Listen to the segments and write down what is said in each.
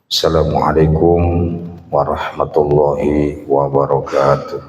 Assalamualaikum warahmatullahi wabarakatuh.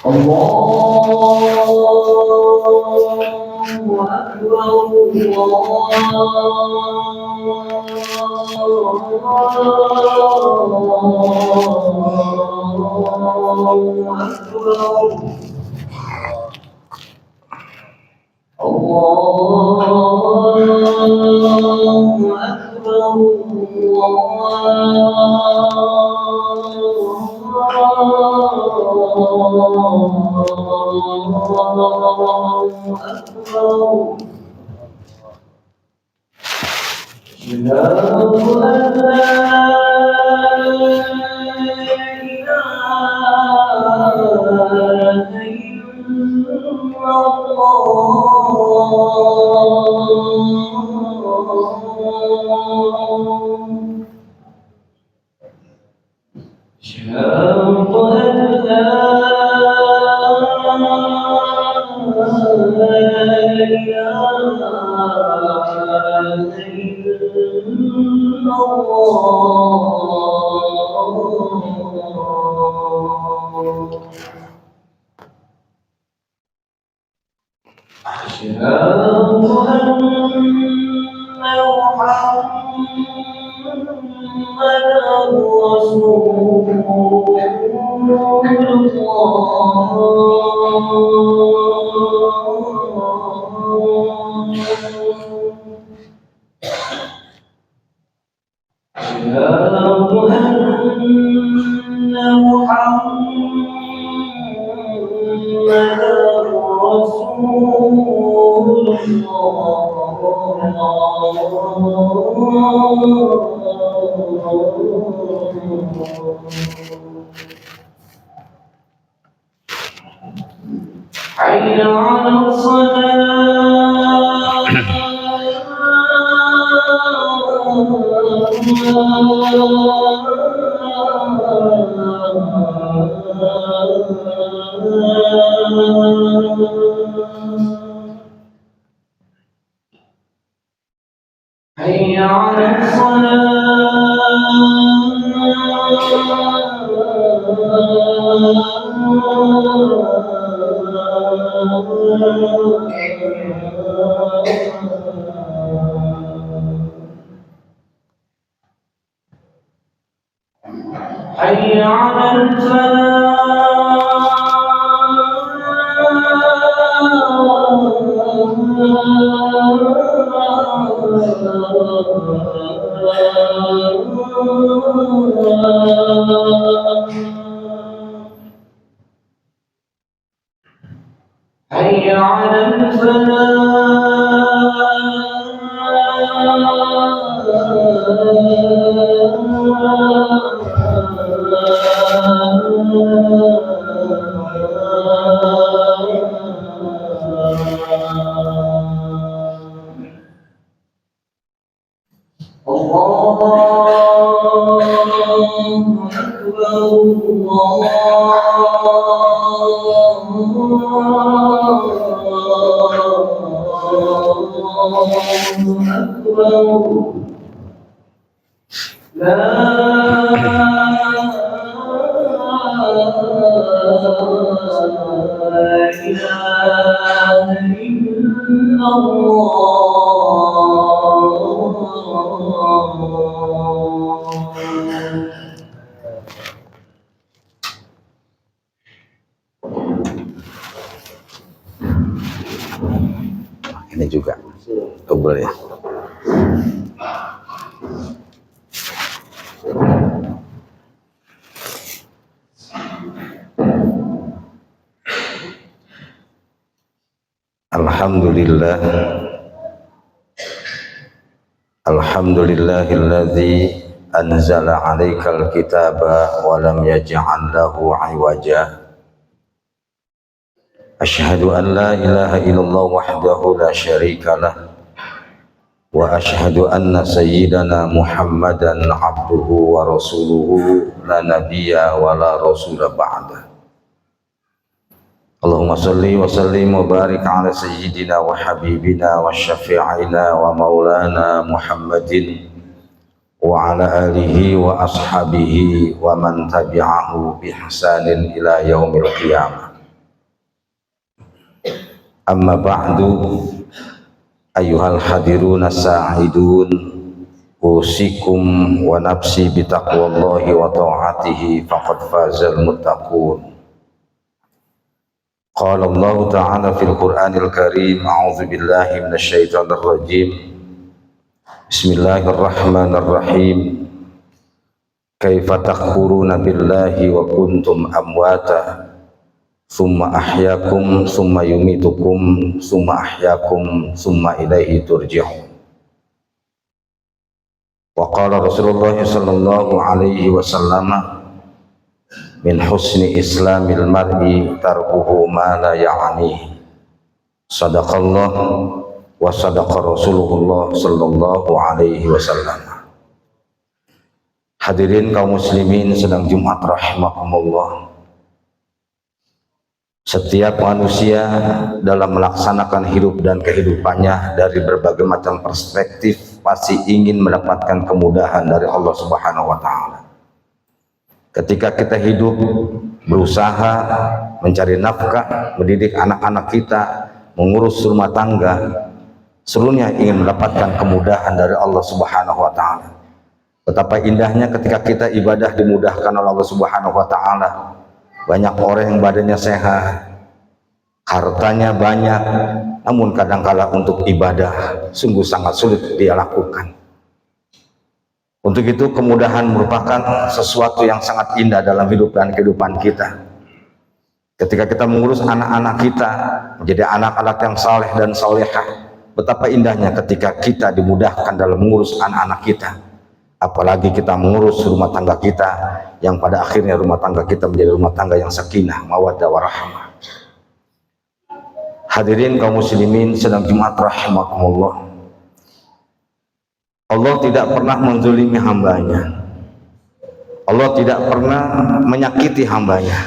Allahu Ini juga boleh. Alhamdulillah, alhamdulillahilladzi anzala 'alaikal kitaba wa lam yaj'al lahu 'iwaja. Asyhadu an la ilaha illallah wahdahu la syarika lah wa asyhadu anna sayyidana Muhammadan abduhu wa rasuluhu la nabiyya wa la rasula ba'da. Allahumma salli wa sallim wa barik ala sayyidina wa habibina wa syafi'ina wa maulana Muhammadin wa ala alihi wa ashabihi wa man tabi'ahu bi ihsanin ila yaumil qiyamah. Amma ba'du, ayyuhal hadiruna sa'idun, usikum wa nafsi bi taqwallahi wa ta'atihi faqad fazal muttaqun. Qala Allah Ta'ala fil Qur'anil Karim, a'udzu billahi minasy syaithanir rajim. Bismillahirrahmanirrahim. Kaifa takfuruna billahi wa kuntum amwata summa ahyakum summa yumitukum summa ahyakum summa ilaihi turja'un. Wa qala Rasulullah sallallahu alaihi wasallam, min husni islamil mar'i tarkuhu ma la ya'ni. Sadaqallah wa sadaqa Rasulullah sallallahu alaihi wasallam. Hadirin kaum muslimin sedang Jumat rahimakumullah. Setiap manusia dalam melaksanakan hidup dan kehidupannya dari berbagai macam perspektif pasti ingin mendapatkan kemudahan dari Allah Subhanahu wa taala. Ketika kita hidup, berusaha mencari nafkah, mendidik anak-anak kita, mengurus rumah tangga, seluruhnya ingin mendapatkan kemudahan dari Allah Subhanahu wa taala. Betapa indahnya ketika kita ibadah dimudahkan oleh Allah Subhanahu wa taala. Banyak orang yang badannya sehat, hartanya banyak, namun kadangkala untuk ibadah sungguh sangat sulit dia lakukan. Untuk itu kemudahan merupakan sesuatu yang sangat indah dalam hidup dan kehidupan kita. Ketika kita mengurus anak-anak kita menjadi anak-anak yang saleh dan salehah, betapa indahnya ketika kita dimudahkan dalam mengurus anak-anak kita. Apalagi kita mengurus rumah tangga kita, yang pada akhirnya rumah tangga kita menjadi rumah tangga yang sakinah, mawaddah warahmah. Hadirin kaum muslimin sedang Jumat rahimakumullah. Allah tidak pernah menzalimi hambanya. Allah tidak pernah menyakiti hambanya.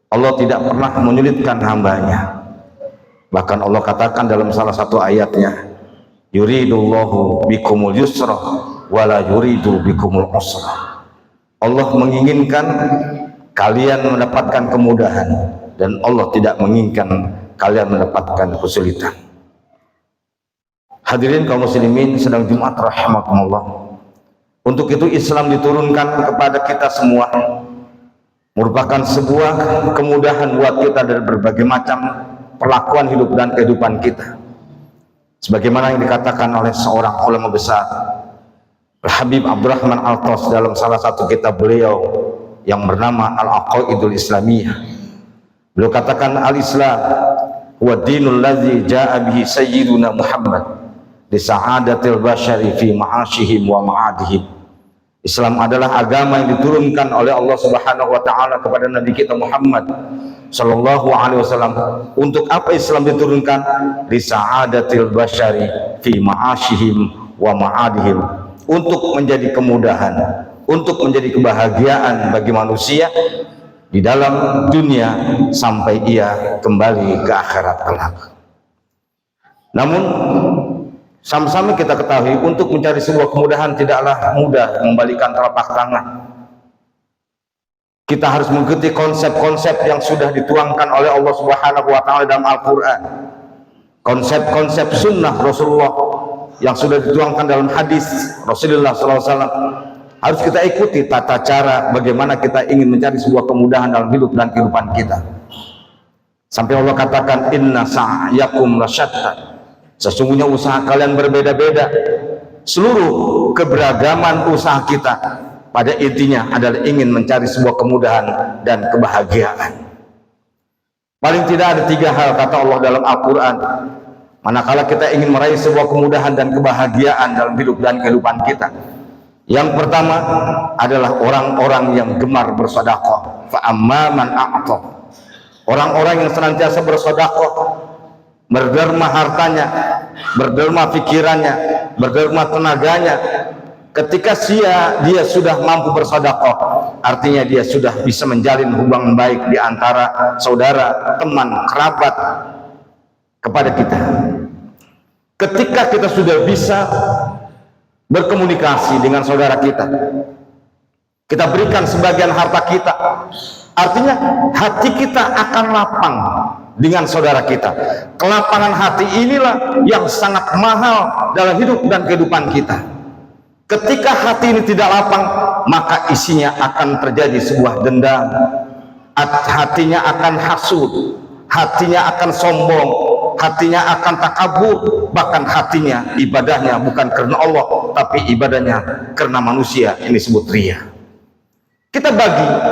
Allah tidak pernah menyulitkan hambanya. Bahkan Allah katakan dalam salah satu ayatnya, yuridullahu bikumul yusra wala yuridu bikumul usra. Allah menginginkan kalian mendapatkan kemudahan dan Allah tidak menginginkan kalian mendapatkan kesulitan. Hadirin kaum muslimin sedang Jumat rahimakumullah. Untuk itu Islam diturunkan kepada kita semua, merupakan sebuah kemudahan buat kita dari berbagai macam perlakuan hidup dan kehidupan kita. Sebagaimana yang dikatakan oleh seorang ulama besar, Habib Abdurrahman Al-Tas, dalam salah satu kitab beliau yang bernama Al-Aqaidul Islamiyah. Beliau katakan, al-Islam huwa dinul ladzi jaa bihi sayyiduna Muhammad di sa'adatil basyari fi ma'asyihim wa ma'adihim. Islam adalah agama yang diturunkan oleh Allah Subhanahu wa taala kepada Nabi kita Muhammad sallallahu alaihi wasallam. Untuk apa Islam diturunkan? Di sa'adatil basyari fi ma'asyihim wa ma'adihim. Untuk menjadi kemudahan, untuk menjadi kebahagiaan bagi manusia di dalam dunia sampai ia kembali ke akhirat kelak. Namun sama-sama kita ketahui, untuk mencari sebuah kemudahan tidaklah mudah membalikan telapak tangan. Kita harus mengikuti konsep-konsep yang sudah dituangkan oleh Allah Subhanahu wa taala dalam Al-Qur'an. Konsep-konsep sunnah Rasulullah yang sudah dituangkan dalam hadis Rasulullah SAW. Harus kita ikuti tata cara bagaimana kita ingin mencari sebuah kemudahan dalam hidup dan kehidupan kita. Sampai Allah katakan, inna sa'yakum lasyatta. Sesungguhnya usaha kalian berbeda-beda. Seluruh keberagaman usaha kita pada intinya adalah ingin mencari sebuah kemudahan dan kebahagiaan. Paling tidak ada 3 hal kata Allah dalam Al-Quran. Manakala kita ingin meraih sebuah kemudahan dan kebahagiaan dalam hidup dan kehidupan kita. Yang pertama adalah orang-orang yang gemar bersedekah. Fa amma man a'ta. Orang-orang yang senantiasa bersedekah, berderma hartanya, berderma pikirannya, berderma tenaganya Ketika dia sudah mampu bersedekah, artinya dia sudah bisa menjalin hubungan baik di antara saudara, teman, kerabat kepada kita. Ketika kita sudah bisa berkomunikasi dengan saudara kita, kita berikan sebagian harta kita, artinya hati kita akan lapang dengan saudara kita. Kelapangan hati inilah yang sangat mahal dalam hidup dan kehidupan kita. Ketika hati ini tidak lapang, maka isinya akan terjadi sebuah dendam, hatinya akan hasud, hatinya akan sombong, hatinya akan takabur, bahkan hatinya ibadahnya bukan karena Allah, tapi ibadahnya karena manusia. Ini disebut riya. Kita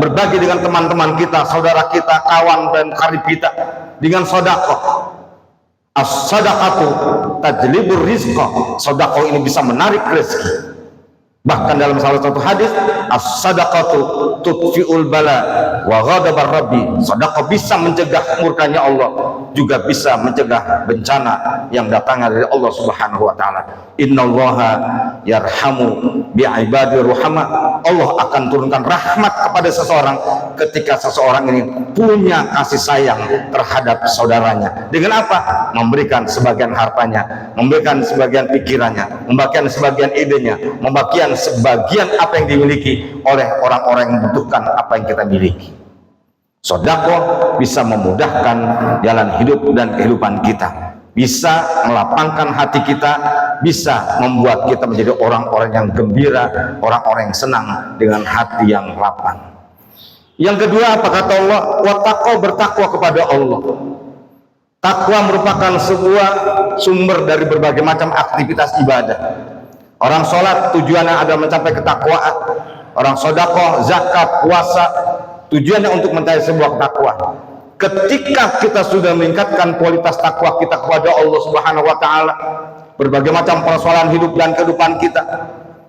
berbagi dengan teman-teman kita, saudara kita, kawan dan karib kita dengan sedekah. As-sadaqatu tajlibur rizqa. Sedekah ini bisa menarik rezeki. Bahkan dalam salah satu hadis, as-sadaqatu tudfi'ul bala wa ghadabar rabbi. Sedekah bisa mencegah murkanya Allah, juga bisa mencegah bencana yang datangnya dari Allah Subhanahu wa taala. Innallaha yarhamu bi'ibadi rahmah. Allah akan turunkan rahmat kepada seseorang ketika seseorang ini punya kasih sayang terhadap saudaranya. Dengan apa? Memberikan sebagian hartanya, memberikan sebagian pikirannya, membagikan sebagian idenya, membagikan sebagian apa yang dimiliki oleh orang-orang yang membutuhkan apa yang kita miliki. Sedekah bisa memudahkan jalan hidup dan kehidupan kita, bisa melapangkan hati kita, bisa membuat kita menjadi orang-orang yang gembira, orang-orang yang senang dengan hati yang lapang. Yang kedua, apa kata Allah? Wattaqwa, bertakwa kepada Allah. Takwa merupakan sebuah sumber dari berbagai macam aktivitas ibadah. Orang sholat tujuannya adalah mencapai ketakwaan. Orang sedekah, zakat, puasa tujuannya untuk mencapai sebuah ketakwaan. Ketika kita sudah meningkatkan kualitas takwa kita kepada Allah Subhanahu wa taala, berbagai macam persoalan hidup dan kehidupan kita,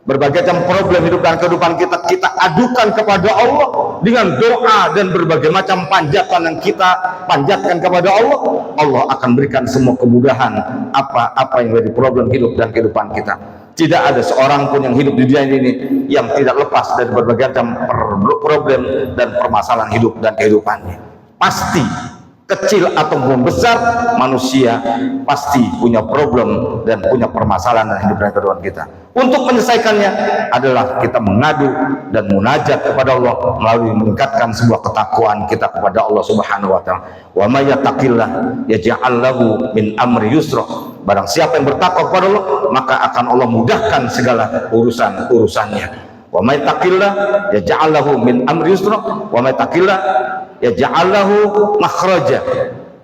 berbagai macam problem hidup dan kehidupan kita, kita adukan kepada Allah dengan doa dan berbagai macam panjatan yang kita panjatkan kepada Allah. Allah akan berikan semua kemudahan apa yang menjadi problem hidup dan kehidupan kita. Tidak ada seorang pun yang hidup di dunia ini yang tidak lepas dari berbagai macam problem dan permasalahan hidup dan kehidupannya. Pasti kecil ataupun besar, manusia pasti punya problem dan punya permasalahan dalam hidup dan kehidupan kita. Untuk menyelesaikannya adalah kita mengadu dan munajat kepada Allah melalui meningkatkan sebuah ketakwaan kita kepada Allah Subhanahu wa taala. Wa may yattaqillah yaj'al lahu min amri yusra. Barang siapa yang bertakwa kepada Allah, maka akan Allah mudahkan segala urusan-urusannya. Wa may yattaqillah yaj'al lahu min amri yusra wa may yattaqillah yaj'al lahu makhraja.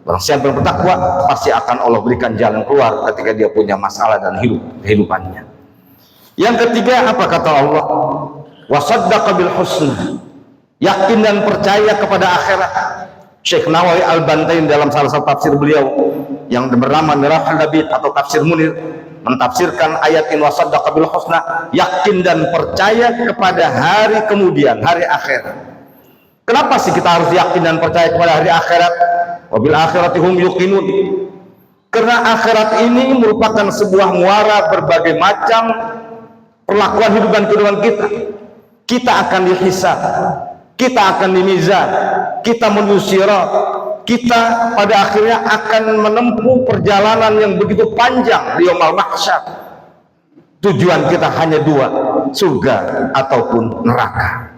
Barang siapa yang bertakwa, pasti akan Allah berikan jalan keluar ketika dia punya masalah dan kehidupannya. Yang ketiga, apa kata Allah? Wa saddaqa bil husna. Yakin dan percaya kepada akhirat. Syekh Nawawi Al-Bantain dalam salah satu tafsir beliau yang bernama Mirahul Labid atau Tafsir Munir mentafsirkan ayat in wa saddaqa bil husna, yakin dan percaya kepada hari kemudian, hari akhirat. Kenapa sih kita harus yakin dan percaya kepada hari akhirat? Wabil akhirati hum yuqinun. Karena akhirat ini merupakan sebuah muara berbagai macam perlakuan hidup dan kehidupan kita. Kita akan dihisab, kita akan dimizan, kita menuju sirat, kita pada akhirnya akan menempuh perjalanan yang begitu panjang di yaumul mahsyar. Tujuan kita hanya dua, surga ataupun neraka.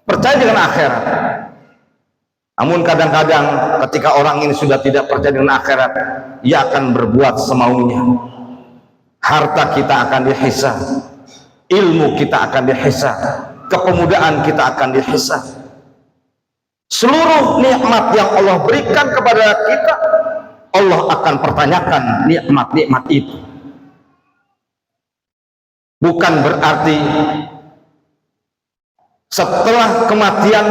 Percaya dengan akhirat. Namun kadang-kadang ketika orang ini sudah tidak percaya dengan akhirat, ia akan berbuat semaunya. Harta kita akan dihisab, ilmu kita akan dihisab, kepemudaan kita akan dihisab. Seluruh nikmat yang Allah berikan kepada kita, Allah akan pertanyakan nikmat-nikmat itu. Bukan berarti setelah kematian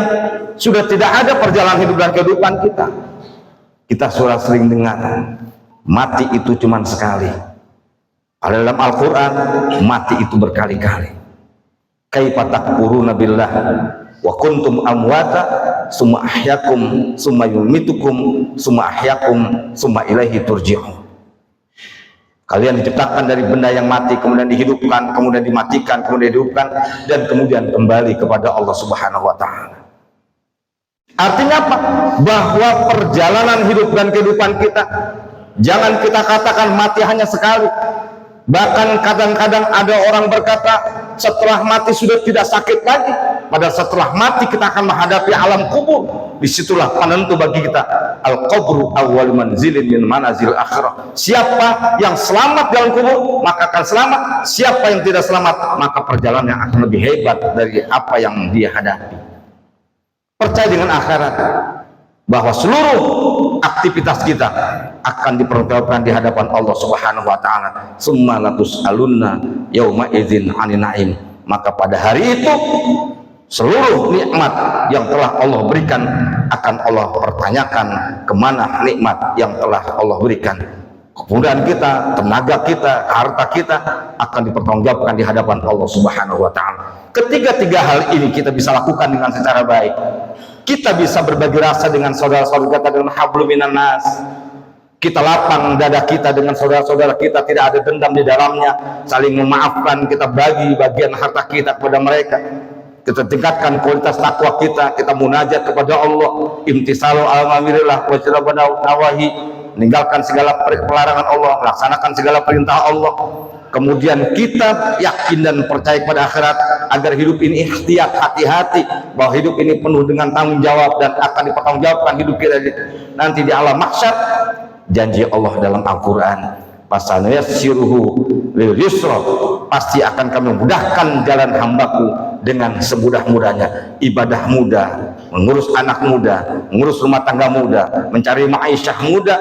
sudah tidak ada perjalanan hidup dan kehidupan kita. Kita sudah sering dengar mati itu cuma sekali. Ada dalam Al-Quran mati itu berkali-kali. Kaifa takfuruna billah wa kuntum amwata summa ahyakum summa yumitukum summa ahyakum summa ilaihi turji'un. Kalian diciptakan dari benda yang mati, kemudian dihidupkan, kemudian dimatikan, kemudian dihidupkan, dan kemudian kembali kepada Allah Subhanahu wa Ta'ala. Artinya apa? Bahwa perjalanan hidup dan kehidupan kita, jangan kita katakan mati hanya sekali. Bahkan kadang-kadang ada orang berkata setelah mati sudah tidak sakit lagi, padahal setelah mati kita akan menghadapi alam kubur. Disitulah penentu bagi kita. Al-qabru awwal manzilin min manazil akhirah. Siapa yang selamat dalam kubur maka akan selamat, siapa yang tidak selamat maka perjalanannya akan lebih hebat dari apa yang dia hadapi. Percaya dengan akhirat, bahwa seluruh aktivitas kita akan dipertanggungjawabkan di hadapan Allah Subhanahu wa Ta'ala. Summa latus'alunna yauma idzin 'anin na'im. Maka pada hari itu seluruh nikmat yang telah Allah berikan akan Allah pertanyakan kemana nikmat yang telah Allah berikan. Kemudian kita, tenaga kita, harta kita akan dipertanggungjawabkan di hadapan Allah Subhanahu wa Ta'ala. Ketiga-tiga hal ini kita bisa lakukan dengan secara baik. Kita bisa berbagi rasa dengan saudara-saudara kita dengan hablum minan nas. Kita lapang dada kita dengan saudara-saudara kita, tidak ada dendam di dalamnya, saling memaafkan, kita bagi bagian harta kita kepada mereka. Kita tingkatkan kualitas takwa kita munajat kepada Allah, imtisalu al-mamirillah wa jalabana nawahi, meninggalkan segala pelarangan Allah, melaksanakan segala perintah Allah. Kemudian kita yakin dan percaya pada akhirat, agar hidup ini ihtiyat, hati-hati, bahwa hidup ini penuh dengan tanggung jawab dan akan dipertanggungjawabkan hidup kita nanti di alam mahsyar. Janji Allah dalam Al-Quran, fasanuyassiruhu lil yusra, pasti akan kami memudahkan jalan hambaku dengan semudah-mudahnya. Ibadah mudah, mengurus anak muda, mengurus rumah tangga muda, mencari ma'isyah muda,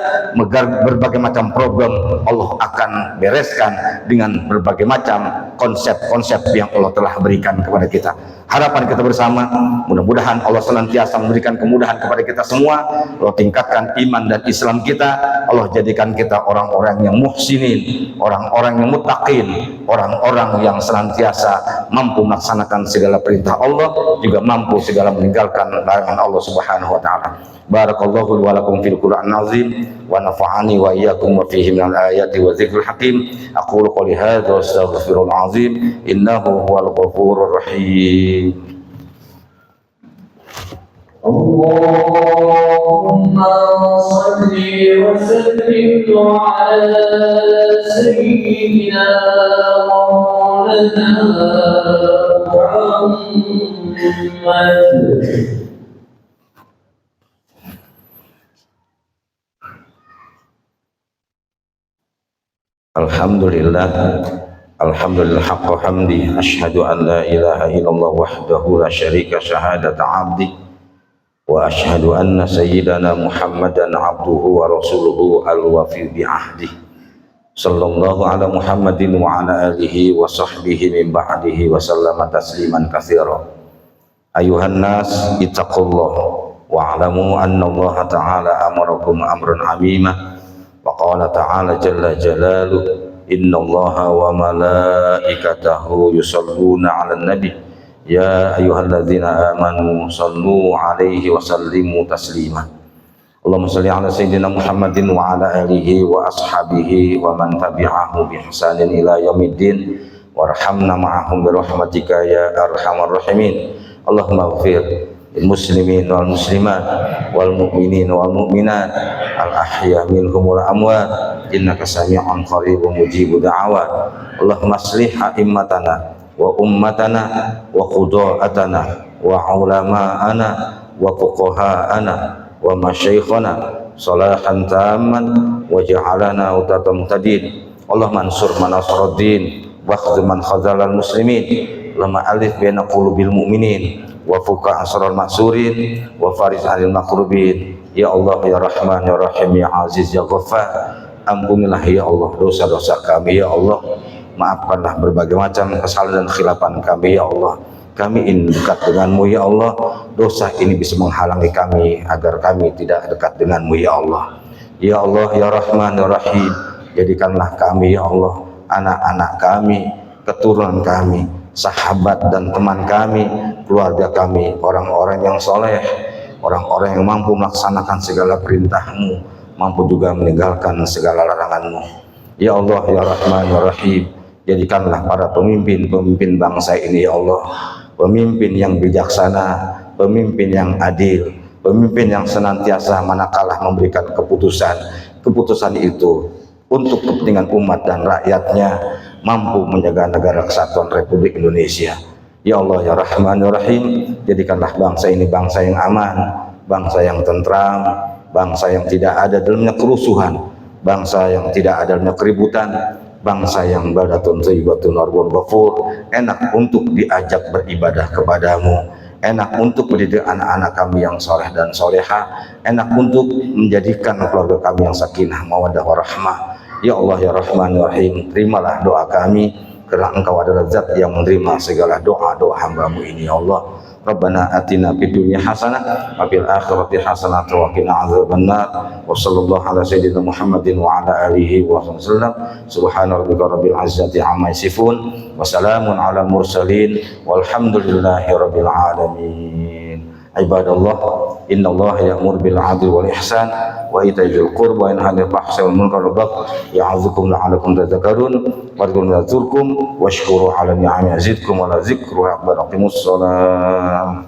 berbagai macam problem Allah akan bereskan dengan berbagai macam konsep-konsep yang Allah telah berikan kepada kita. Harapan kita bersama, mudah-mudahan Allah senantiasa memberikan kemudahan kepada kita semua. Allah tingkatkan iman dan Islam kita, Allah jadikan kita orang-orang yang muhsinin, orang-orang yang muttaqin, orang-orang yang senantiasa mampu melaksanakan segala perintah Allah, juga mampu segala meninggalkan larangan Allah Subhanahu wa Ta'ala. Barakallahu wa lakum fil Qur'an azim wa nafa'ani wa iyyakum wa fihi minal ayati wa dzikril hakim. Aqulu qouli hadza wa astaghfirul azim innahu huwal ghafurur rahim. Allahumma shalli wa sallim ala sayyidina Maulana Muhammad. Alhamdulillah, alhamdulillah haqqa hamdi, asyhadu an la ilaha illallah wahdahu la syarika syahadata abdi, wa asyhadu anna sayyidana Muhammadan abduhu wa rasuluhu al-wafi bi ahdi. Sallallahu ala Muhammadin wa ala alihi wa sahbihi min ba'dihi wa sallama tasliman katsira. Ayuhan nas ittaqullah wa alamu anna Allah ta'ala amarakum amran 'azima. Wa qala ta'ala jalla jalaluhu innallaha wa malaikatahu yusalluna 'alan nabi ya ayyuhalladzina amanu sallu 'alaihi wa sallimu taslima. Allahumma shalli 'ala sayyidina Muhammadin wa 'ala alihi wa ashabihi wa man tabi'ahu bi ihsanin ila yaumiddin warhamna ma'ahum bi rahmatika ya arhamar rahimin. Allahumma ighfir muslimin wal muslimat wal mu'minin wal mu'minat al ahya minhum wal amwat innaka sami'un qaribun mujibud da'awat. Allahumma aslih a'immatana wa ummatana wa quda'atana wa ulama'ana wa fuqaha'ana wa masyaikhana salahan tamman wa ja'alana utatan muhtadin. Allahumma ansur man nasruddin wa khudh man khazalal muslimin. Allahumma alif baina qulubil mu'minin wa fuka asral maksurin wa faris anil makrubin. Ya Allah ya Rahman ya Rahim ya Aziz ya Ghaffar, ampunilah ya Allah dosa-dosa kami ya Allah, maafkanlah berbagai macam kesalahan dan khilafan kami ya Allah. Kami ingin dekat denganmu ya Allah, dosa ini bisa menghalangi kami agar kami tidak dekat denganmu ya Allah. Ya Allah ya Rahman ya Rahim, jadikanlah kami ya Allah, anak-anak kami, keturunan kami, sahabat dan teman kami, keluarga kami, orang-orang yang soleh, orang-orang yang mampu melaksanakan segala perintah-Mu, mampu juga meninggalkan segala larangan-Mu. Ya Allah ya Rahman ya Rahim, jadikanlah para pemimpin-pemimpin bangsa ini ya Allah pemimpin yang bijaksana, pemimpin yang adil, pemimpin yang senantiasa manakala memberikan keputusan itu untuk kepentingan umat dan rakyatnya mampu menjaga negara kesatuan Republik Indonesia. Ya Allah ya Rahman ya Rahim, jadikanlah bangsa ini bangsa yang aman, bangsa yang tentram, bangsa yang tidak ada dalamnya kerusuhan, bangsa yang tidak ada dalamnya keributan, bangsa yang baldatun thayyibatun warbun ghafur, enak untuk diajak beribadah kepadamu, enak untuk mendidik anak-anak kami yang soleh dan soleha, enak untuk menjadikan keluarga kami yang sakinah mawaddah warahmah. Ya Allah ya Rahman ya Rahim, terimalah doa kami karena Engkau adalah zat yang menerima segala doa-doa hamba-Mu ini ya Allah. Rabbana atina fid dunya hasanah wa fil akhirati hasanah wa qina adzabannar. Wa sallallahu ala sayyidina Muhammadin wa ala alihi wa sallam. Subhana rabbika rabbil izzati amma yasifun wa salamun ala mursalin walhamdulillahi rabbil alamin. Ibadallah, innallaha ya'muru bil 'adli wal ihsan wa ita'i dzil qurba wa yanha 'anil fahsya'i wal munkari wal baghi ya'idzukum la'allakum tadhakkarun wadhkuruni yadhkurkum washkuru 'ala ni'ami yazidkum wa la dzikru akbar. Aqimus shalah.